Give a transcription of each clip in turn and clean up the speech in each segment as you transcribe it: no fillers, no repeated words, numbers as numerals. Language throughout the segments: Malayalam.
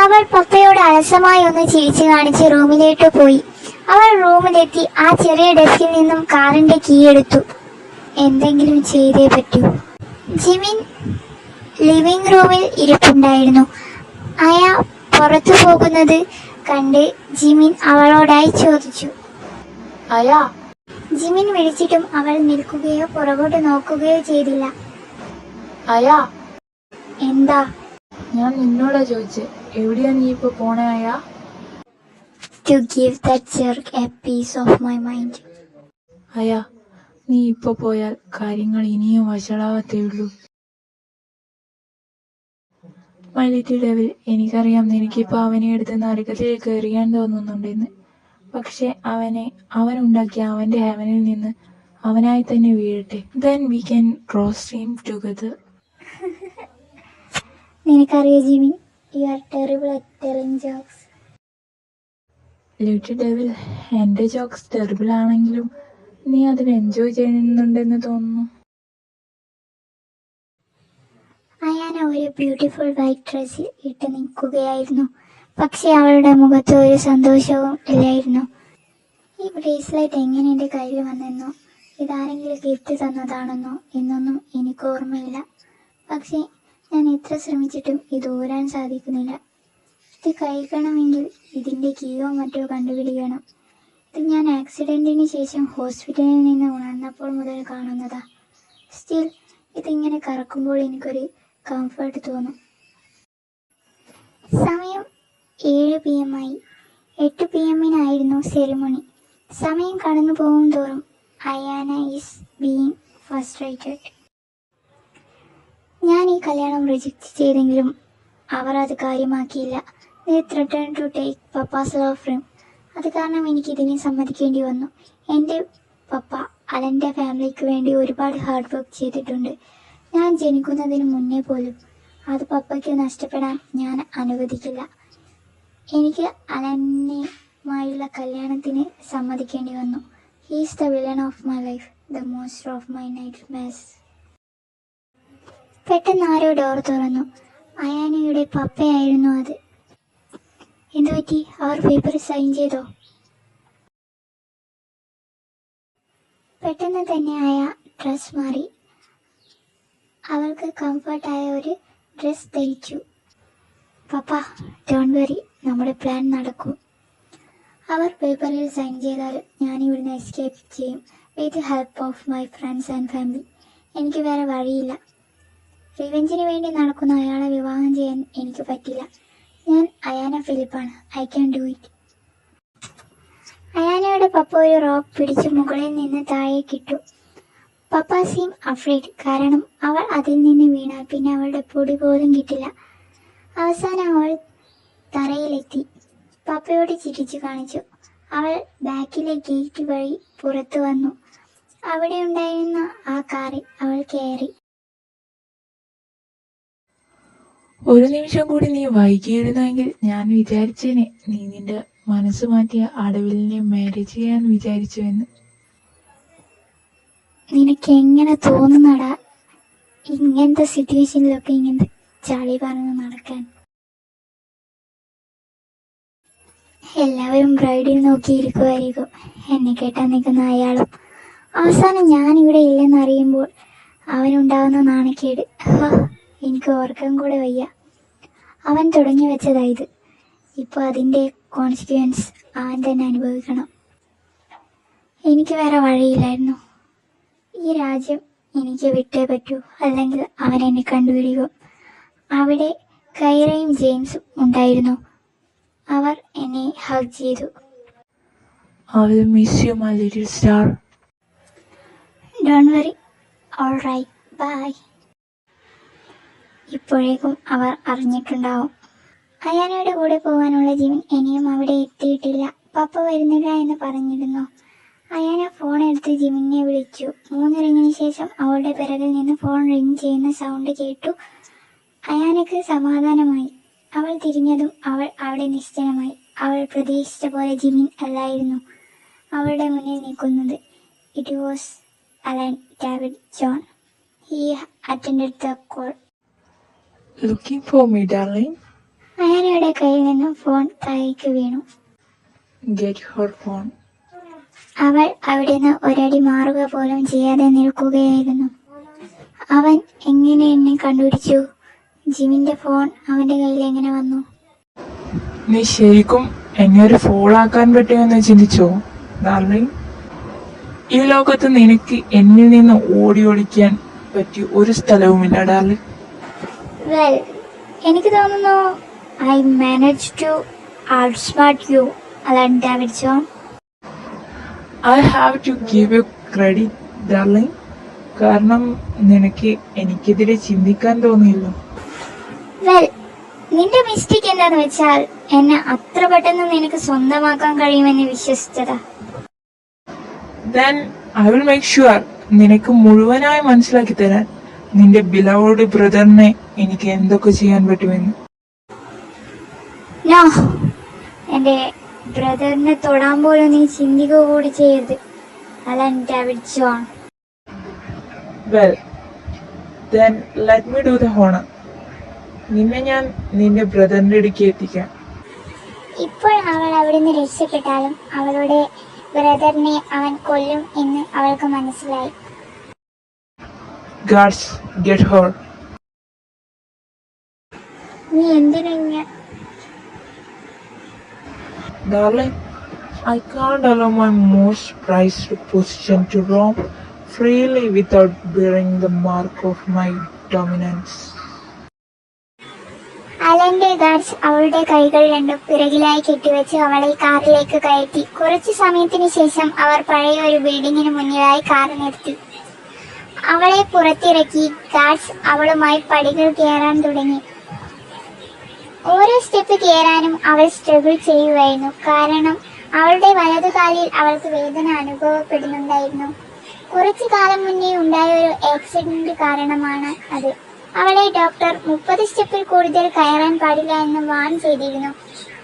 അവൾ പപ്പയോട് അലസമായി ഒന്ന് ചിരിച്ചു കാണിച്ച് റൂമിലേക്ക് പോയി. അവൾ റൂമിലെത്തി ആ ചെറിയ ഡെസ്കിൽ നിന്നും കാറിന്റെ കീ എടുത്തു. എന്തെങ്കിലും ചെയ്തേ പറ്റൂ. ജിമിൻ ലിവിംഗ് റൂമിൽ ഇരിപ്പുണ്ടായിരുന്നു. അയ പുറത്തു പോകുന്നത് കണ്ട് ജിമിൻ അവളോടായി ചോദിച്ചു, അയ. ജിമിൻ വിളിച്ചിട്ടും അവൾ നിൽക്കുകയോ പുറകോട്ട് നോക്കുകയോ ചെയ്തില്ല. അയ. എന്താ? ഞാൻ നിന്നോടാ ചോദിച്ചേ, എവിടെയാ നീ ഇപ്പൊ പോണേ അയ? To give that jerk a piece of my mind. അയ, നീ ഇപ്പൊ പോയാൽ കാര്യങ്ങൾ ഇനിയും വഷളാവത്തേയുള്ളൂ. മൈ ലിറ്റിൽ ഡെവിൽ, എനിക്കറിയാം നിനക്കിപ്പോ അവനെ എടുത്ത് നരകത്തിലേക്ക് എറിയാൻ തോന്നുന്നുണ്ടെന്ന്. പക്ഷെ അവനുണ്ടാക്കിയ അവന്റെ ഹെവനിൽ നിന്ന് അവനായി തന്നെ വീഴട്ടെ. Then we can cross him together. നിനക്കറിയോ Jimin, you are terrible at telling jokes. Little devil, എന്റെ ജോക്സ് ടെറിബിൾ ആണെങ്കിലും നീ അതിൽ എൻജോയ് ചെയ്യുന്നുണ്ടെന്ന് തോന്നുന്നു. അയാന ഒരു ബ്യൂട്ടിഫുൾ വൈറ്റ് ഡ്രസ്സിൽ ഇട്ട് നിൽക്കുകയായിരുന്നു. പക്ഷെ അവളുടെ മുഖത്ത് ഒരു സന്തോഷവും ഇല്ലായിരുന്നു. ഈ ബ്രേസ്ലെറ്റ് എങ്ങനെ എൻ്റെ കയ്യിൽ വന്നെന്നോ ഇതാരെങ്കിലും ഗിഫ്റ്റ് തന്നതാണെന്നോ എന്നൊന്നും എനിക്ക് ഓർമ്മയില്ല. പക്ഷെ ഞാൻ എത്ര ശ്രമിച്ചിട്ടും ഇത് ഊരാൻ സാധിക്കുന്നില്ല. ഇത് കഴിക്കണമെങ്കിൽ ഇതിൻ്റെ കീയോ മറ്റോ കണ്ടുപിടിക്കണം. ഇത് ഞാൻ ആക്സിഡൻറ്റിന് ശേഷം ഹോസ്പിറ്റലിൽ നിന്ന് ഉണർന്നപ്പോൾ മുതൽ കാണുന്നതാ. സ്റ്റിൽ ഇതിങ്ങനെ കറക്കുമ്പോൾ എനിക്കൊരു കംഫർട്ട് തോന്നും. സമയം 7 PM ആയി. 8 PM സെറിമണി. സമയം കടന്നു പോകും തോറും അയാന ഈസ് ബീയിങ് ഫ്രസ്ട്രേറ്റഡ്. ഞാൻ ഈ കല്യാണം റിജക്റ്റ് ചെയ്തെങ്കിലും അവർ അത് കാര്യമാക്കിയില്ല. They threatened to take Papa's love from. അത് കാരണം എനിക്ക് ഇതിനെ സമ്മതിക്കേണ്ടി വന്നു. എൻ്റെ പപ്പ അലൻ്റെ ഫാമിലിക്ക് വേണ്ടി ഒരുപാട് ഹാർഡ് വർക്ക് ചെയ്തിട്ടുണ്ട്. ഞാൻ ജനിക്കുന്നതിന് മുന്നേ പോലും. അത് പപ്പയ്ക്ക് നഷ്ടപ്പെടാൻ ഞാൻ അനുവദിക്കില്ല. എനിക്ക് അലനുമായുള്ള കല്യാണത്തിന് സമ്മതിക്കേണ്ടി വന്നു. He is the villain of my life, the monster of my nightmares. പെട്ടെന്ന് ആരോ ഡോർ തുറന്നു. അയാനയുടെ പപ്പയായിരുന്നു അത്. എന്തുപറ്റി? അവർ പേപ്പർ സൈൻ ചെയ്തോ? പെട്ടെന്ന് തന്നെ ആയ ഡ്രസ് മാറി. അവൾക്ക് കംഫർട്ടായ ഒരു ഡ്രസ് ധരിച്ചു. പപ്പ, ഡോണ്ട് വറി, നമ്മുടെ പ്ലാൻ നടക്കും. അവർ പേപ്പറിൽ സൈൻ ചെയ്താൽ ഞാൻ ഇവിടുന്ന് എസ്കേപ്പ് ചെയ്യും with help of my friends and family. എനിക്ക് വേറെ വഴിയില്ല. റിവെഞ്ചിന് വേണ്ടി നടക്കുന്ന അയാളെ വിവാഹം ചെയ്യാൻ എനിക്ക് പറ്റില്ല. ഞാൻ അയാന ഫിലിപ്പാണ്. I can do it. അയാനയുടെ പപ്പ ഒരു റോക്ക് പിടിച്ച് മുകളിൽ നിന്ന് താഴേക്കിട്ടു. പപ്പ സീം അഫ്രൈഡ്, കാരണം അവൾ അതിൽ നിന്ന് വീണാൽ പിന്നെ അവളുടെ പൊടി പോലും കിട്ടില്ല. അവസാനം അവൾ തറയിലെത്തി. പപ്പയോട് ചിരിച്ചു കാണിച്ചു. അവൾ ബാക്കിലെ ഗേറ്റ് വഴി പുറത്തു വന്നു. അവിടെ ഉണ്ടായിരുന്ന ആ കാറിൽ അവൾ കയറി. ഒരു നിമിഷം കൂടി നീ വൈകിയിരുന്നെങ്കിൽ ഞാൻ വിചാരിച്ചേനെ നീ നിന്റെ മനസ്സ് മാറ്റിയ അടവിലിനെ മാരേജ് ചെയ്യാൻ വിചാരിച്ചു എന്ന്. നിനക്ക് എങ്ങനെ തോന്നുന്നടാ ഇങ്ങനത്തെ സിറ്റുവേഷനിലൊക്കെ ഇങ്ങനത്തെ ചളി പറഞ്ഞ് നടക്കാൻ? എല്ലാവരും ബ്രൈഡിൽ നോക്കിയിരിക്കുമായിരിക്കും, എന്നെ കേട്ടാൻ നിൽക്കുന്ന അയാളും. അവസാനം ഞാനിവിടെ ഇല്ലെന്നറിയുമ്പോൾ അവനുണ്ടാകുന്ന നാണക്കേട് എനിക്ക് ഓർക്കാൻ കൂടെ വയ്യ. അവൻ തുടങ്ങി വെച്ചതായത്. ഇപ്പോൾ അതിൻ്റെ കോൺസിക്വൻസ് അവൻ തന്നെ അനുഭവിക്കണം. എനിക്ക് വേറെ വഴിയില്ലായിരുന്നു. ഈ രാജ്യം എനിക്ക് വിട്ടേ പറ്റൂ, അല്ലെങ്കിൽ അവൻ എന്നെ കണ്ടുപിടിക്കും. അവിടെ കൈറയും ജെയിംസും ഉണ്ടായിരുന്നു. അവർ എന്നെ ഹഗ് ചെയ്തു. I will miss you, my little star. Don't worry. All right. Bye. ഇപ്പോഴേക്കും അവർ അറിഞ്ഞിട്ടുണ്ടാവും. അയാനയുടെ കൂടെ പോകാനുള്ള ജിമിൻ ഇനിയും അവിടെ എത്തിയിട്ടില്ല. പപ്പ വരുന്നില്ല എന്ന് പറഞ്ഞിരുന്നു. അയാന ഫോൺ എടുത്ത് ജിമിനെ വിളിച്ചു. 3 റിങ്ങിന് ശേഷം അവളുടെ പിറകിൽ നിന്ന് ഫോൺ റിങ് ചെയ്യുന്ന സൗണ്ട് കേട്ടു. അയാനക്ക് സമാധാനമായി. അവൾ തിരിഞ്ഞതും അവൾ അവിടെ നിശ്ചലമായി. അവൾ പ്രതീക്ഷിച്ച പോലെ ജിമിൻ അല്ലായിരുന്നു അവളുടെ മുന്നിൽ നിൽക്കുന്നത്. It was Alan David John. He attended the call. Looking for me, darling? അയാനയുടെ കയ്യിൽ നിന്നും ഫോൺ താഴേക്ക് വീണു. Get her phone. അവൾ അവിടുന്ന് ഒരടി മാറുക പോലും ചെയ്യാതെ നിൽക്കുകയായിരുന്നു. അവൻ എങ്ങനെ എന്നെ കണ്ടുപിടിച്ചു? ജിമിന്റെ ഫോൺ അവന്റെ കയ്യിൽ എങ്ങനെ വന്നു? നീ ശരിക്കും എന്നെ ഒരു ഫോളാക്കാൻ പറ്റുമെന്ന് ചിന്തിച്ചോ ഡാർലിംഗ്? ഈ ലോകത്ത് നിനക്ക് എന്നിൽ നിന്ന് ഓടി ഒളിക്കാൻ പറ്റിയ ഒരു സ്ഥലവുമില്ല ഡാർലിംഗ്. വെൽ, എനിക്ക് തോന്നുന്നു I manage to outsmart you, Alan Davidson. I have to give you credit darling. കാരണം നിനക്ക് എനിക്കെതിരെ ചിന്തിക്കാൻ തോന്നിയല്ലോ. വെൽ, നിന്റെ മിസ്റ്റേക്ക് എന്താന്ന് വെച്ചാൽ എന്നെ അത്ര പെട്ടെന്ന് നിനക്ക് സ്വന്തമാക്കാൻ കഴിയുമെന്ന് വിശ്വസിച്ചതാ. Then I will make sure നിനക്ക് മുഴുവനായി മനസ്സിലാക്കി തരാൻ നിന്റെ ബിലവോഡ് ബ്രദറിനെ എനിക്ക് എന്തൊക്കെ ചെയ്യാൻ പറ്റുമെന്ന്. നോ, എന്റെ ബ്രദറിനെ തൊടാൻ പോലും നീ ചിന്തിക്കുക കൂടി ചെയ്യരുത്, Alan Davidson. Well, then let me do the honor. നിന്നെ ഞാൻ നിന്റെ ബ്രദറിന്റെ അടുക്ക് എത്തിക്കാം. ഇപ്പോൾ അവൾ അവിടുന്ന് രക്ഷപ്പെട്ടാലും അവളുടെ ബ്രദറിനെ അവൻ കൊല്ലും എന്ന് അവൾക്ക് മനസ്സിലായി. Guards, get her. നീ എന്തിനാ? Darling, I can't allow my most prized possession to roam freely without bearing the mark of my dominance. അലന്റെ ഗാർഡ്സ് അവളുടെ കൈകൾ രണ്ടും പിറകിലായി കെട്ടിവെച്ച് അവളെ കാറിലേക്ക് കയറ്റി. കുറച്ചു സമയത്തിന് ശേഷം അവർ പഴയ ഒരു ബിൽഡിങ്ങിന് മുന്നിലായി കാർ നിർത്തി. അവളെ പുറത്തിറക്കി ഗാർഡ്സ് അവളുമായി പടികൾ കയറാൻ തുടങ്ങി. ഓരോ സ്റ്റെപ്പ് കയറാനും അവൾ സ്ട്രഗിൾ ചെയ്യുകയായിരുന്നു. കാരണം അവളുടെ വലതുകാലിൽ അവൾക്ക് വേദന അനുഭവപ്പെടുന്നുണ്ടായിരുന്നു. കുറച്ചു കാലം മുന്നേ ഉണ്ടായ ഒരു ആക്സിഡന്റ് കാരണമാണ് അത്. അവളെ ഡോക്ടർ 30 സ്റ്റെപ്പിൽ കൂടുതൽ കയറാൻ പാടില്ല എന്ന് വാൺ ചെയ്തിരുന്നു.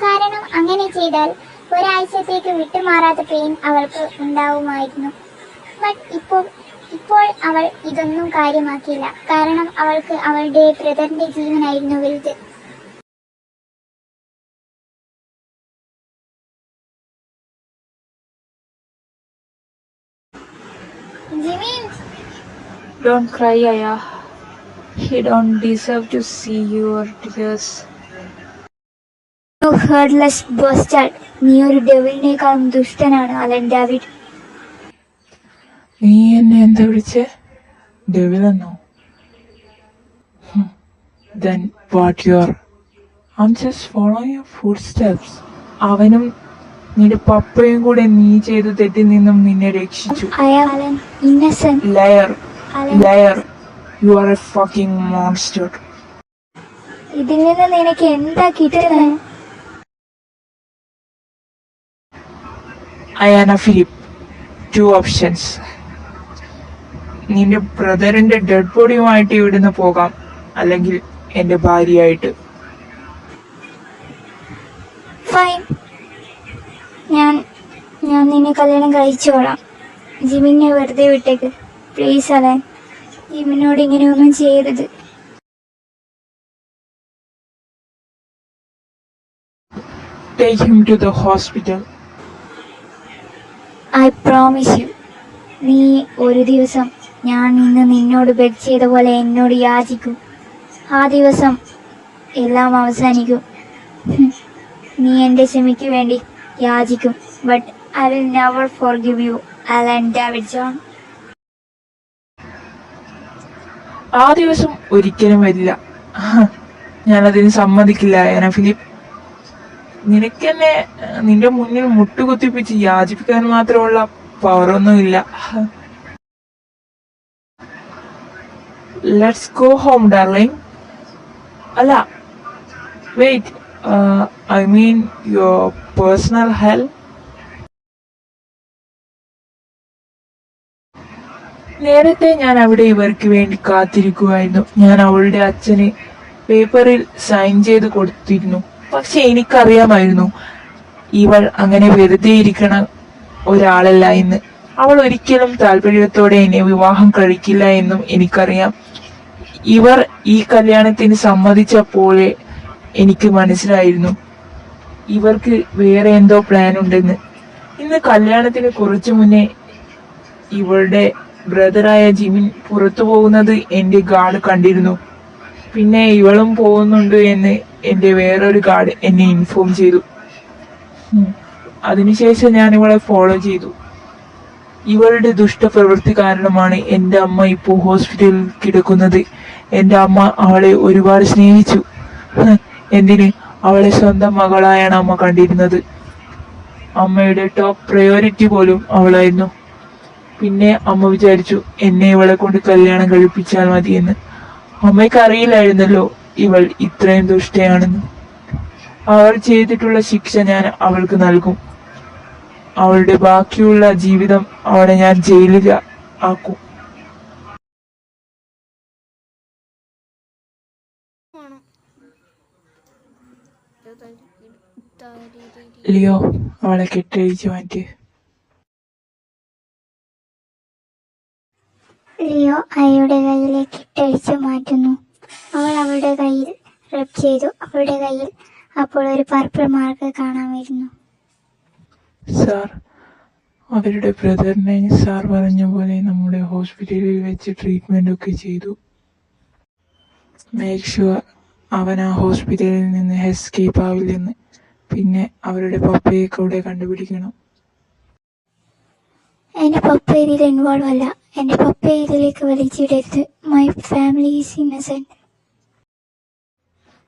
കാരണം അങ്ങനെ ചെയ്താൽ ഒരാഴ്ചത്തേക്ക് വിട്ടുമാറാത്ത പെയിൻ അവൾക്ക് ഉണ്ടാവുമായിരുന്നു. ബട്ട് ഇപ്പോൾ അവൾ ഇതൊന്നും കാര്യമാക്കിയില്ല. കാരണം അവൾക്ക് അവളുടെ ബ്രദറിന്റെ ജീവനായിരുന്നു വലുത്. Jimmy, Don't cry, Aya. He don't deserve to see your tears. you heartless bastard. നീ ഒരു ഡെവിലിനേക്കാളും ദുഷ്ടനാണ് അലൻ ഡേവിഡ്. നീ എന്നെ എന്താ വിളിച്ചേ? ഡെവിലെന്നോ? Then what you are? I'm just following your footsteps. അവനും നിന്റെ പപ്പയും കൂടെ നീ ചെയ്ത തെറ്റിൽ നിന്നും നിന്നെ രക്ഷിച്ചു. I am innocent. Liar, liar. You are a fucking monster. ഇതിൽ നിന്ന് നിനക്ക് എന്താ കിട്ടുന്നത്? Ayana Philip, 2 options. നിന്റെ ബ്രദറിന്റെ ഡെഡ് ബോഡിയുമായിട്ട് ഇവിടുന്ന് പോകാം, അല്ലെങ്കിൽ എന്റെ ഭാര്യയായിട്ട്. ഫൈൻ, ഞാൻ നിന്നെ കല്യാണം കഴിച്ചോളാം. ജിമിനെ വെറുതെ വിട്ടേക്ക് പ്ലീസ് അലൻ. ജിമിനോട് ഇങ്ങനെയൊന്നും ചെയ്യരുത്. Take him to the hospital. I promise U. നീ ഒരു ദിവസം ഞാൻ ഇന്ന് നിന്നോട് ബെഗ് ചെയ്ത പോലെ എന്നോട് യാചിക്കും. ആ ദിവസം എല്ലാം അവസാനിക്കും. നീ എന്റെ ക്ഷമയ്ക്ക് വേണ്ടി യാചിക്കും. But I will never forgive you, Alan Davidson. ആ ദിവസം ഒരിക്കലും വരില്ല. ഞാനതിന് സമ്മതിക്കില്ല അയാന ഫിലിപ്പ്. നിനക്കെന്നെ നിന്റെ മുന്നിൽ മുട്ടുകുത്തിപ്പിച്ച് യാചിപ്പിക്കാൻ മാത്രമുള്ള പവറൊന്നുമില്ല. Let's go home darling. അല്ല, wait, I mean your personal help. നേരത്തെ ഞാൻ അവിടെ ഇവർക്ക് വേണ്ടി കാത്തിരിക്കുമായിരുന്നു. ഞാൻ അവളുടെ അച്ഛന് പേപ്പറിൽ സൈൻ ചെയ്ത് കൊടുത്തിരുന്നു. പക്ഷെ എനിക്കറിയാമായിരുന്നു ഇവൾ അങ്ങനെ വെറുതെ ഇരിക്കണ ഒരാളല്ല എന്ന്. അവൾ ഒരിക്കലും താല്പര്യത്തോടെ എന്നെ വിവാഹം കഴിക്കില്ല എന്നും എനിക്കറിയാം. ഇവർ ഈ കല്യാണത്തിന് സമ്മതിച്ചപ്പോലെ എനിക്ക് മനസ്സിലായിരുന്നു ഇവർക്ക് വേറെ എന്തോ പ്ലാൻ ഉണ്ടെന്ന്. ഇന്ന് കല്യാണത്തിന് കുറച്ചു മുന്നേ ഇവളുടെ ബ്രദറായ ജിമിൻ പുറത്തു പോകുന്നത് എന്റെ ഗാർഡ് കണ്ടിരുന്നു. പിന്നെ ഇവളും പോകുന്നുണ്ട് എന്ന് എന്റെ വേറൊരു ഗാർഡ് എന്നെ ഇൻഫോം ചെയ്തു. അതിനുശേഷം ഞാൻ ഇവളെ ഫോളോ ചെയ്തു. ഇവളുടെ ദുഷ്ടപ്രവൃത്തി കാരണമാണ് എന്റെ അമ്മ ഇപ്പോൾ ഹോസ്പിറ്റലിൽ കിടക്കുന്നത്. എന്റെ അമ്മ അവളെ ഒരുപാട് സ്നേഹിച്ചു. എന്തിന്, അവളെ സ്വന്തം മകളായാണ് അമ്മ കണ്ടിരുന്നത്. അമ്മയുടെ ടോപ്പ് പ്രയോറിറ്റി പോലും അവളായിരുന്നു. പിന്നെ അമ്മ വിചാരിച്ചു എന്നെ ഇവളെ കൊണ്ട് കല്യാണം കഴിപ്പിച്ചാൽ മതിയെന്ന്. അമ്മയ്ക്ക് അറിയില്ലായിരുന്നല്ലോ ഇവൾ ഇത്രയും ദുഷ്ടയാണെന്ന്. അവൾ ചെയ്തിട്ടുള്ള ശിക്ഷ ഞാൻ അവൾക്ക് നൽകും. അവളുടെ ബാക്കിയുള്ള ജീവിതം അവളെ ഞാൻ ജയിലിൽ ആക്കും. ലിയോ, അവളെ കെട്ടഴിച്ചു മാറ്റി. ലിയോ അയയുടെ കയ്യിലേക്ക് ഇട്ടഴിച്ചു മാറ്റുന്നു. അവൾ അവളുടെ കയ്യിൽ റബ് ചെയ്തു. അവളുടെ കയ്യിൽ അപ്പോൾ ഒരു പർപ്പിൾ മാർക്ക് കാണാമായിരുന്നു. സാർ, അവരുടെ ബ്രദറിനെ സാർ പറഞ്ഞ പോലെ നമ്മുടെ ഹോസ്പിറ്റലിൽ വെച്ച് ട്രീറ്റ്മെന്റ് ഒക്കെ ചെയ്തു. മേക്ക് ഷുവർ അവൻ ആ ഹോസ്പിറ്റലിൽ നിന്ന് എസ്കേപ്പ് ആവില്ലെന്ന്. പിന്നെ അവരുടെ പപ്പയെ കൂടെ കണ്ടുപിടിക്കണം. എന്റെ പപ്പ ഇതിൽ ഇൻവോൾവ് അല്ല. എന്റെ പപ്പയെ ഇതിലേക്ക് വലിച്ചിടരുത്. My family is innocent.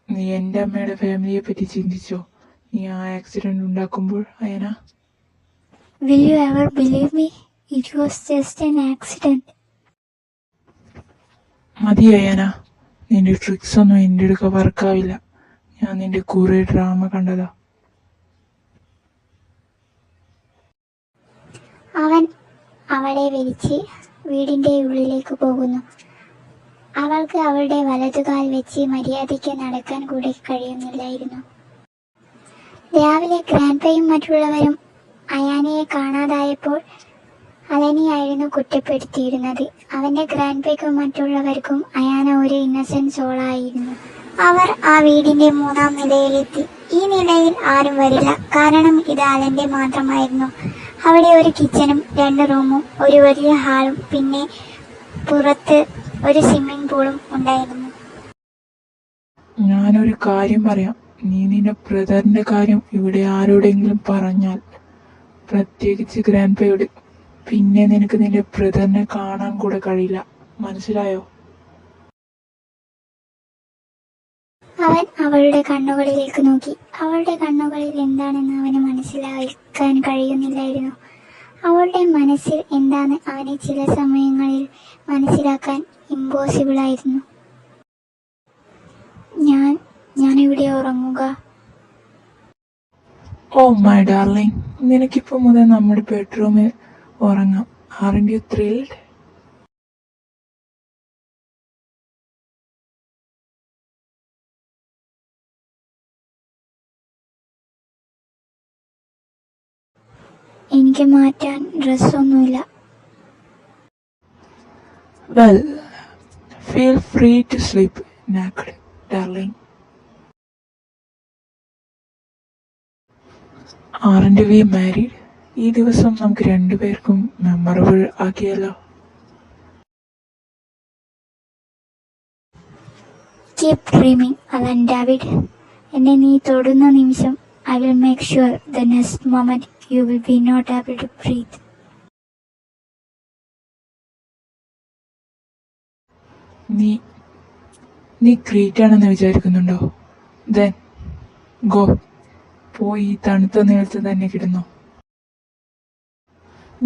നീ എന്റെ അമ്മയുടെ ഫാമിലിയെ പറ്റി ചിന്തിച്ചോ? നീ ആ ആക്സിഡന്റ് ഉണ്ടാക്കുമ്പോൾ Ayana? Will you ever believe me? It was just an accident. മതി അയന, നിന്റെ ട്രിക്സ് ഒന്നും എന്റെ അടുക്ക വർക്കാവില്ല. ഞാൻ നിന്റെ കുറെ ഡ്രാമ കണ്ടതാ. അവൻ അവളെ വലിച്ച് വീടിന്റെ ഉള്ളിലേക്ക് പോകുന്നു. അവൾക്ക് അവളുടെ വലതുകാൽ വെച്ച് മര്യാദയ്ക്ക് നടക്കാൻ കൂടെ കഴിയുന്നില്ലായിരുന്നു. രാവിലെ ഗ്രാൻഡ്പയും മറ്റുള്ളവരും അയാനയെ കാണാതായപ്പോൾ അലനെയായിരുന്നു കുറ്റപ്പെടുത്തിയിരുന്നത്. അവന്റെ ഗ്രാൻഡ്പയ്ക്കും മറ്റുള്ളവർക്കും അയാന ഒരു ഇന്നസെന്റ് സോളായിരുന്നു. അവർ ആ വീടിന്റെ 3-ാം നിലയിലെത്തി. ഈ നിലയിൽ ആരും വരില്ല, കാരണം ഇത് അലന്റെ മാത്രമായിരുന്നു. അവിടെ ഒരു കിച്ചണും 2 റൂമും ഒരു വലിയ ഹാളും പിന്നെ പുറത്ത് ഒരു സ്വിമ്മിംഗ് പൂളും ഉണ്ടായിരുന്നു. ഞാനൊരു കാര്യം പറയാം. നീ നിന്റെ ബ്രദറിന്റെ കാര്യം ഇവിടെ ആരോടെങ്കിലും പറഞ്ഞാൽ, പ്രത്യേകിച്ച് ഗ്രാൻഡ്പയോട്, പിന്നെ നിനക്ക് നിന്റെ ബ്രദറിനെ കാണാൻ കൂടെ കഴിയില്ല. മനസ്സിലായോ? അവൻ അവളുടെ കണ്ണുകളിലേക്ക് നോക്കി. അവളുടെ കണ്ണുകളിൽ എന്താണെന്ന് അവന് മനസ്സിലാക്കാൻ കഴിയുന്നില്ലായിരുന്നു. അവളുടെ മനസ്സിൽ എന്താന്ന് അവന് ചില സമയങ്ങളിൽ മനസ്സിലാക്കാൻ ഇമ്പോസിബിൾ ആയിരുന്നു. ഞാനിവിടെ ഉറങ്ങുക. ഓ മൈ ഡാർലിംഗ്, നിനക്കിപ്പോ മുതൽ നമ്മുടെ ബെഡ്റൂമിൽ ഉറങ്ങാം. ആറന്റ് യു ത്രിൽഡ്? എനിക്ക് മാറ്റാൻ ഡ്രസ്സൊന്നുമില്ല. Well, feel free to sleep naked, darling. Aren't we married? ഈ ദിവസം നമുക്ക് രണ്ടുപേർക്കും memorable ആക്കിയല്ലോ. Keep dreaming, Alan David. എന്നെ നീ തൊടുന്ന നിമിഷം I will make sure the next moment you will be not able to breathe. നീ ക്രീറ്റാണെന്ന് വിചാരിക്കുന്നുണ്ടോ? Then go. പോയി തണുത്ത നിലത്ത് തന്നെ കിടന്നോ.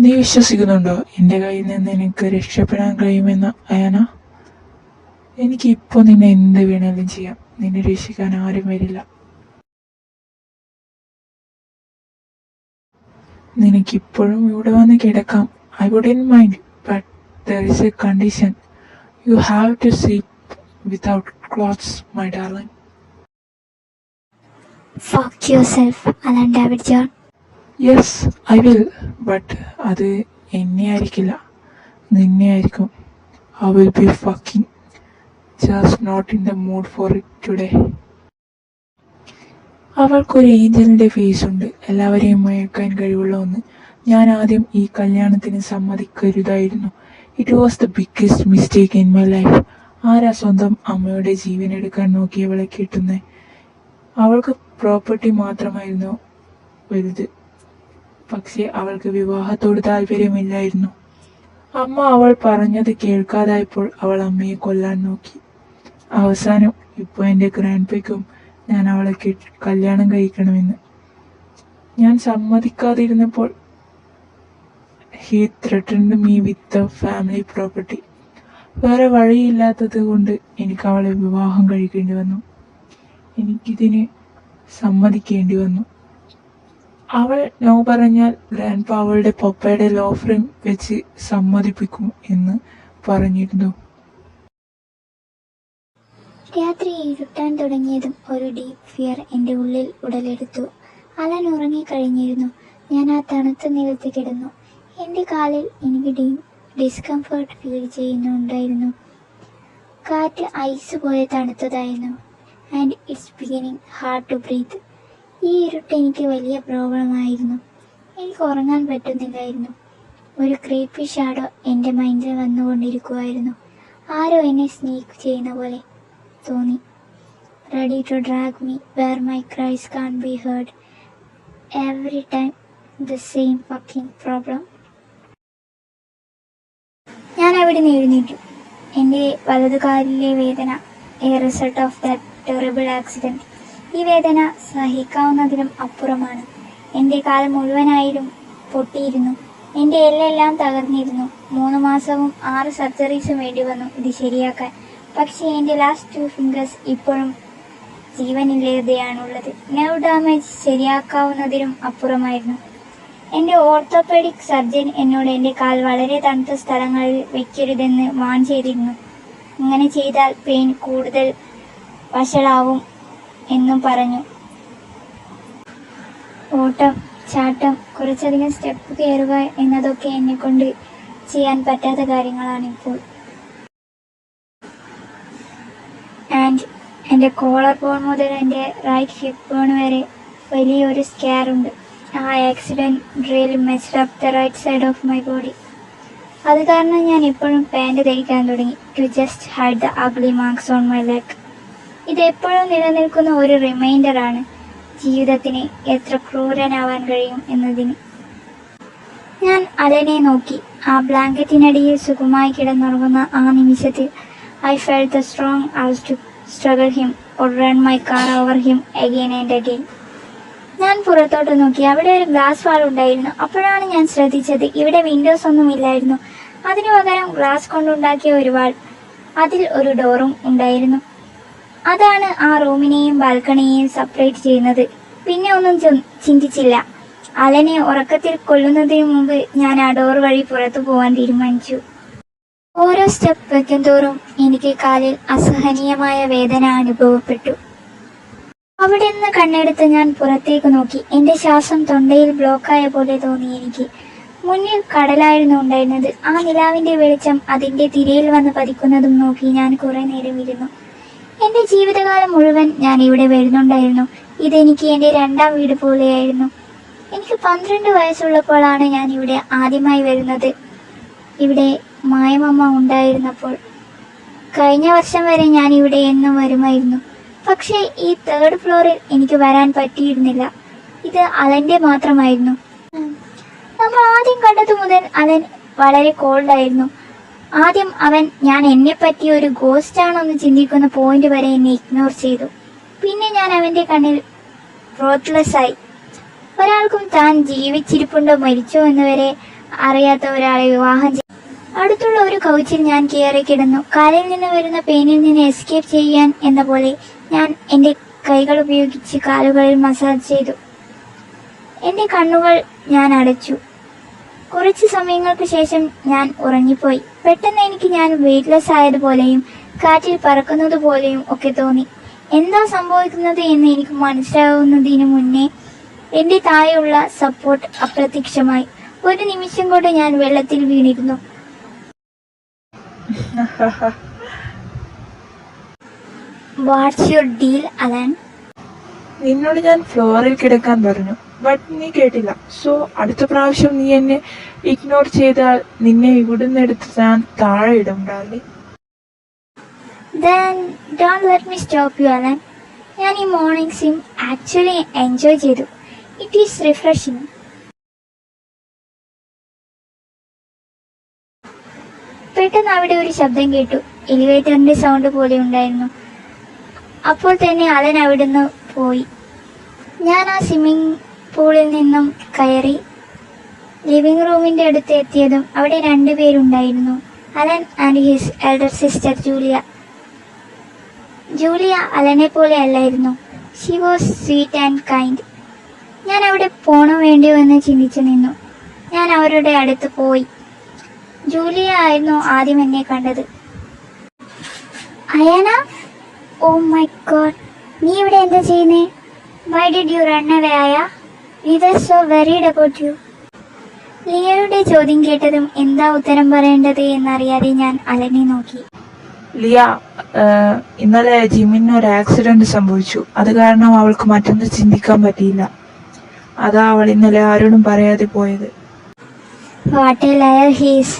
നീ വിശ്വസിക്കുന്നുണ്ടോ എന്റെ കയ്യിൽ നിന്ന് എനിക്ക് രക്ഷപ്പെടാൻ കഴിയുമെന്ന് അയന? എനിക്ക് ഇപ്പൊ നിന്നെ എന്ത് വേണേലും ചെയ്യാം. നിന്നെ രക്ഷിക്കാൻ ആരും വരില്ല. നിനക്കിപ്പോഴും ഇവിടെ വന്ന് കിടക്കാം. I wouldn't mind, but there is a condition. You have to sleep without clothes, my darling. Fuck yourself, Alan David John. Yes, I will, but അത് എന്നെ ആയിരിക്കില്ല, നിന്നെ ആയിരിക്കും. I will be fucking, just not in the mood for it today. അവൾക്കൊരു ഏഞ്ചലിന്റെ ഫേസ് ഉണ്ട്, എല്ലാവരെയും മയക്കാൻ കഴിവുള്ള ഒന്ന്. ഞാൻ ആദ്യം ഈ കല്യാണത്തിന് സമ്മതിക്കരുതായിരുന്നു. It was the biggest mistake in my life. ആരാ സ്വന്തം അമ്മയുടെ ജീവൻ എടുക്കാൻ നോക്കിയവളെ കിട്ടുന്നേ? അവൾക്ക് പ്രോപ്പർട്ടി മാത്രമായിരുന്നു വലുത്, പക്ഷെ അവൾക്ക് വിവാഹത്തോട് താല്പര്യമില്ലായിരുന്നു. അമ്മ അവൾ പറഞ്ഞത് കേൾക്കാതായപ്പോൾ അവൾ അമ്മയെ കൊല്ലാൻ നോക്കി. അവസാനം ഇപ്പോൾ എൻ്റെ ഗ്രാൻഡ്പയ്ക്കും ഞാൻ അവളെ കല്യാണം കഴിക്കണമെന്ന്. ഞാൻ സമ്മതിക്കാതിരുന്നപ്പോൾ he threatened me with the family property. വേറെ വഴിയില്ലാത്തത് കൊണ്ട് എനിക്ക് അവളെ വിവാഹം കഴിക്കേണ്ടി വന്നു. എനിക്കിതിന് സമ്മതിക്കേണ്ടി വന്നു. അവൾ നോ പറഞ്ഞാൽ ഗ്രാൻഡ്പ അവളുടെ പപ്പയുടെ ലോ ഫ്രെയിം വെച്ച് സമ്മതിപ്പിക്കും എന്ന് പറഞ്ഞിരുന്നു. രാത്രി ഇരുട്ടാൻ തുടങ്ങിയതും ഒരു ഡീപ്പ് ഫിയർ എൻ്റെ ഉള്ളിൽ ഉടലെടുത്തു. അലൻ ഉറങ്ങിക്കഴിഞ്ഞിരുന്നു. ഞാൻ ആ തണുത്ത നിലത്ത് കിടന്നു. എൻ്റെ കാലിൽ എനിക്ക് ഡിസ്കംഫർട്ട് ഫീൽ ചെയ്യുന്നുണ്ടായിരുന്നു. കാറ്റ് ഐസ് പോലെ തണുത്തതായിരുന്നു. And it's beginning hard to breathe. ഈ ഇരുട്ട് എനിക്ക് വലിയ പ്രോബ്ലമായിരുന്നു. എനിക്ക് ഉറങ്ങാൻ പറ്റുന്നില്ലായിരുന്നു. ഒരു ക്രീപ്പി ഷാഡോ എൻ്റെ മൈൻഡിൽ വന്നുകൊണ്ടിരിക്കുമായിരുന്നു. ആരോ എന്നെ സ്നീക്ക് ചെയ്യുന്ന പോലെ തോന്നി. Ready to drag me where my cries can be heard. Every time the same fucking problem. ഞാൻ അവിടെ നിന്ന് എഴുന്നേറ്റു. എൻ്റെ വലതുകാലിലെ വേദന a result of that terrible accident. ഈ വേദന സഹിക്കാവുന്നതിലും അപ്പുറമാണ്. എൻ്റെ കാൽ മുഴുവനായും പൊട്ടിയിരുന്നു. എൻ്റെ എല്ലെല്ലാം തകർന്നിരുന്നു. 3 മാസവും 6 സർജറീസും വേണ്ടി വന്നു ഇത് ശരിയാക്കാൻ. പക്ഷേ എൻ്റെ ലാസ്റ്റ് 2 ഫിംഗേഴ്സ് ഇപ്പോഴും ജീവനില്ലാതെയാണുള്ളത്. Nerve damage ശരിയാക്കാവുന്നതിലും അപ്പുറമായിരുന്നു. എൻ്റെ ഓർത്തോപെഡിക് സർജൻ എന്നോട് എൻ്റെ കാൽ വളരെ തണുത്ത സ്ഥലങ്ങളിൽ വെക്കരുതെന്ന് വാൺ ചെയ്തിരുന്നു. അങ്ങനെ ചെയ്താൽ പെയിൻ കൂടുതൽ വഷളാവും എന്നും പറഞ്ഞു. ഓട്ടം, ചാട്ടം, കുറച്ചധികം സ്റ്റെപ്പ് കയറുക എന്നതൊക്കെ എന്നെ കൊണ്ട് ചെയ്യാൻ പറ്റാത്ത കാര്യങ്ങളാണിപ്പോൾ. ആൻഡ് എൻ്റെ കോളർ ബോൺ മുതൽ എൻ്റെ റൈറ്റ് ഹിപ്പ് ബോൺ വരെ വലിയൊരു സ്കാർ ഉണ്ട്. ആ accident really messed up the right side of my body. അത് കാരണം ഞാൻ എപ്പോഴും പാൻറ് ധരിക്കാൻ തുടങ്ങി. To just hide the ugly marks on my leg. ഇതെപ്പോഴും നിലനിൽക്കുന്ന ഒരു റിമൈൻഡറാണ് ജീവിതത്തിന് എത്ര ക്രൂരനാവാൻ കഴിയും എന്നതിന്. ഞാൻ അലനെ നോക്കി. ആ ബ്ലാങ്കറ്റിനടിയിൽ സുഖമായി കിടന്നുറങ്ങുന്ന ആ നിമിഷത്തിൽ I felt the strong urge to struggle him or run my car over him again and again. ഞാൻ പുറത്തോട്ട് നോക്കി. അവിടെ ഒരു ഗ്ലാസ് വാൾ ഉണ്ടായിരുന്നു. അപ്പോഴാണ് ഞാൻ ശ്രദ്ധിച്ചത് ഇവിടെ വിൻഡോസ് ഒന്നും ഇല്ലായിരുന്നു. അതിനു പകരം ഗ്ലാസ് കൊണ്ടുണ്ടാക്കിയ ഒരു വാൾ. അതിൽ ഒരു ഡോറും ഉണ്ടായിരുന്നു. അതാണ് ആ റൂമിനെയും ബാൽക്കണിയെയും സെപ്പറേറ്റ് ചെയ്യുന്നത്. പിന്നെ ഒന്നും ചിന്തിച്ചില്ല. അലനെ ഉറക്കത്തിൽ കൊള്ളുന്നതിന് മുമ്പ് ഞാൻ ആ ഡോർ വഴി പുറത്തു പോകാൻ തീരുമാനിച്ചു. ഓരോ സ്റ്റെപ്പ് വെക്കും തോറും എനിക്ക് കാലിൽ അസഹനീയമായ വേദന അനുഭവപ്പെട്ടു. അവിടെ നിന്ന് കണ്ണെടുത്ത് ഞാൻ പുറത്തേക്ക് നോക്കി. എൻ്റെ ശ്വാസം തൊണ്ടയിൽ ബ്ലോക്കായ പോലെ തോന്നി എനിക്ക്. മുന്നിൽ കടലായിരുന്നു ഉണ്ടായിരുന്നത്. ആ നിലാവിൻ്റെ വെളിച്ചം അതിൻ്റെ തിരയിൽ വന്ന് പതിക്കുന്നതും നോക്കി ഞാൻ കുറെ നേരം ഇരുന്നു. എൻ്റെ ജീവിതകാലം മുഴുവൻ ഞാൻ ഇവിടെ വരുന്നുണ്ടായിരുന്നു. ഇതെനിക്ക് എൻ്റെ 2ാം വീട് പോലെയായിരുന്നു. എനിക്ക് 12 വയസ്സുള്ളപ്പോഴാണ് ഞാൻ ഇവിടെ ആദ്യമായി വരുന്നത്. ഇവിടെ മായമമ്മ ഉണ്ടായിരുന്നപ്പോൾ. കഴിഞ്ഞ വർഷം വരെ ഞാൻ ഇവിടെ എന്നും വരുമായിരുന്നു. പക്ഷേ ഈ 3rd ഫ്ലോറിൽ എനിക്ക് വരാൻ പറ്റിയിരുന്നില്ല. ഇത് അലൻ്റെ മാത്രമായിരുന്നു. നമ്മൾ ആദ്യം കണ്ടതു മുതൽ അലൻ വളരെ കോൾഡായിരുന്നു. ആദ്യം അവൻ ഞാൻ എന്നെ പറ്റി ഒരു ഗോസ്റ്റ് ആണെന്ന് ചിന്തിക്കുന്ന പോയിന്റ് വരെ എന്നെ ഇഗ്നോർ ചെയ്തു. പിന്നെ ഞാൻ അവന്റെ കണ്ണിൽ റോത്ത്ലെസ് ആയി. ഒരാൾക്കും താൻ ജീവിച്ചിരിപ്പുണ്ടോ മരിച്ചോ എന്ന് വരെ അറിയാത്ത ഒരാളെ വിവാഹം ചെയ്തു. അടുത്തുള്ള ഒരു കൗച്ചിൽ ഞാൻ കയറി കിടന്നു. കാലിൽ നിന്ന് വരുന്ന പെയിനിൽ നിന്ന് എസ്കേപ്പ് ചെയ്യാൻ എന്ന പോലെ ഞാൻ എൻ്റെ കൈകൾ ഉപയോഗിച്ച് കാലുകളിൽ മസാജ് ചെയ്തു. എൻ്റെ കണ്ണുകൾ ഞാൻ അടച്ചു. കുറച്ച് സമയങ്ങൾക്ക് ശേഷം ഞാൻ ഉറങ്ങിപ്പോയി. പെട്ടെന്ന് എനിക്ക് ഞാൻ വെയ്റ്റ്ലെസ് ആയതുപോലെയും കാറ്റിൽ പറക്കുന്നത് പോലെയും ഒക്കെ തോന്നി. എന്താ സംഭവിക്കുന്നത് എന്ന് എനിക്ക് മനസ്സിലാവുന്നതിന് മുന്നേ എൻ്റെ താഴെയുള്ള സപ്പോർട്ട് അപ്രത്യക്ഷമായി. ഒരു നിമിഷം കൊണ്ട് ഞാൻ വെള്ളത്തിൽ വീണിരുന്നു. What's your deal Alan? നിന്നോട് ഞാൻ ഫ്ലോറിൽ കിടക്കാൻ പറഞ്ഞു, ബട്ട് നീ കേട്ടില്ല. സോ അടുത്ത പ്രാവശ്യം നീ എന്നെ ഇഗ്നോർ ചെയ്താൽ നിന്നെ ഇവിടുന്ന് എടുത്ത് ഞാൻ താഴെ ഇടും darling. Then don't let me stop you, Alan. ഞാൻ ഈ മോർണിംഗ് സിം ആക്ച്വലി എൻജോയ് ചെയ്തു. It is refreshing. പെട്ടെന്ന് അവിടെ ഒരു ശബ്ദം കേട്ടു. എലിവേറ്ററിന്റെ സൗണ്ട് പോലെ ഉണ്ടായിരുന്നു. അപ്പോൾ തന്നെ അലൻ അവിടുന്ന് പോയി. ഞാൻ ആ സ്വിമ്മിംഗ് പൂളിൽ നിന്നും കയറി ലിവിംഗ് റൂമിന്റെ അടുത്ത് എത്തിയതും അവിടെ 2 പേരുണ്ടായിരുന്നു. Alan and his elder sister Julia. Julia അലനെ പോലെ അല്ലായിരുന്നു. She was sweet and kind. ഞാൻ അവിടെ പോണോ വേണ്ടിയോ എന്ന് ചിന്തിച്ചു നിന്നു. ഞാൻ അവരുടെ അടുത്ത് പോയി. ജൂലിയ ആയിരുന്നു ആദ്യം എന്നെ കണ്ടത്. അയാന, ഓ മൈ ഗോഡ്, നീ ഇവിടെ എന്താ ചെയ്യുന്നേ? Why did you run away ആയ? We were so worried about you. ലിയയുടെ ചോദ്യം കേട്ടതും എന്താ ഉത്തരം പറയേണ്ടത് എന്നറിയാതെ ഞാൻ അലനെ നോക്കി. ലിയ, ഇന്നലെ ജിമ്മിന് ഒരു ആക്സിഡന്റ് സംഭവിച്ചു. അത് കാരണം അവൾക്ക് മറ്റൊന്നും ചിന്തിക്കാൻ പറ്റിയില്ല. അതാ അവൾ ഇന്നലെ ആരോടും പറയാതെ പോയത്. What A layer he's.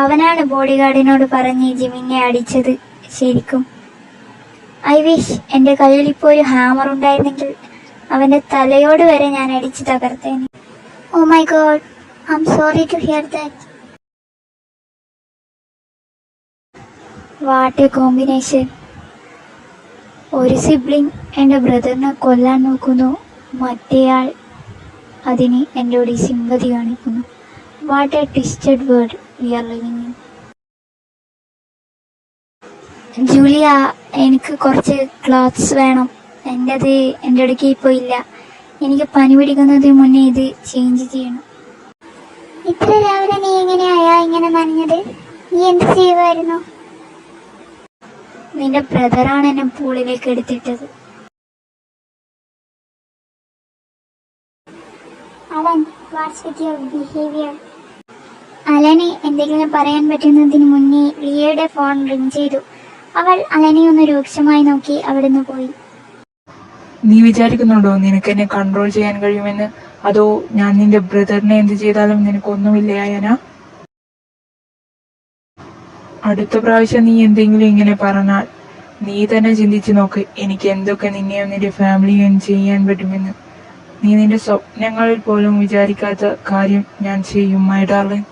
അവനാണ് ബോഡിഗാർഡിനോട് പറഞ്ഞ് ജിമിനെ അടിച്ചത്. ശരിക്കും ഐ വിഷ് എൻ്റെ കയ്യിൽ ഇപ്പോൾ ഒരു ഹാമർ ഉണ്ടായിരുന്നെങ്കിൽ അവൻ്റെ തലയോട് വരെ ഞാൻ അടിച്ച് തകർത്തേനെ. Oh my god, I am sorry to hear that. What a combination. ഒരു സിബ്ലിംഗ് എൻ്റെ ബ്രദറിനെ കൊല്ലാൻ നോക്കുന്നു, മറ്റേയാൾ അതിന് എന്നോട് സിമ്പതി കാണിക്കുന്നു. What a twisted world we are living in. Julia, എനിക്ക് കുറച്ച് ക്ലോത്ത്സ് വേണം. എൻ്റെ അടുക്ക് ഇപ്പോൾ ഇല്ല. എനിക്ക് പനി പിടിക്കുന്നതിന് മുന്നേ ഇത് ചേഞ്ച് ചെയ്യണം. ഇത്ര രാവിലെ നീ എങ്ങനെയാ ഇങ്ങനെ നനഞ്ഞത്? നീ എന്ത് ചെയ്യുമായിരുന്നു? നിന്റെ ബ്രദറാണ് എന്നെ പൂളിലേക്ക് എടുത്തിട്ടത്. Alan, what's with your behaviour? അലന് എന്തെങ്കിലും പറയാൻ പറ്റുന്നതിന് മുന്നേ ലിയയുടെ ഫോൺ റിംഗ് ചെയ്തു. അവൾ അലനെ ഒന്ന് രൂക്ഷമായി നോക്കി അവിടുന്ന് പോയി. നീ വിചാരിക്കുന്നുണ്ടോ നിനക്ക് എന്നെ കൺട്രോൾ ചെയ്യാൻ കഴിയുമെന്ന്? അതോ ഞാൻ നിന്റെ ബ്രദറിനെ എന്ത് ചെയ്താലും നിനക്കൊന്നുമില്ലേ അയന? അടുത്ത പ്രാവശ്യം നീ എന്തെങ്കിലും ഇങ്ങനെ പറഞ്ഞാൽ നീ തന്നെ ചിന്തിച്ചു നോക്ക്, എനിക്ക് എന്തൊക്കെ നിന്നെയും നിന്റെ ഫാമിലിയും ചെയ്യാൻ പറ്റുമെന്ന്. നീ നിന്റെ സ്വപ്നങ്ങളിൽ പോലും വിചാരിക്കാത്ത കാര്യം ഞാൻ ചെയ്യും മൈ ഡാർലിംഗ്.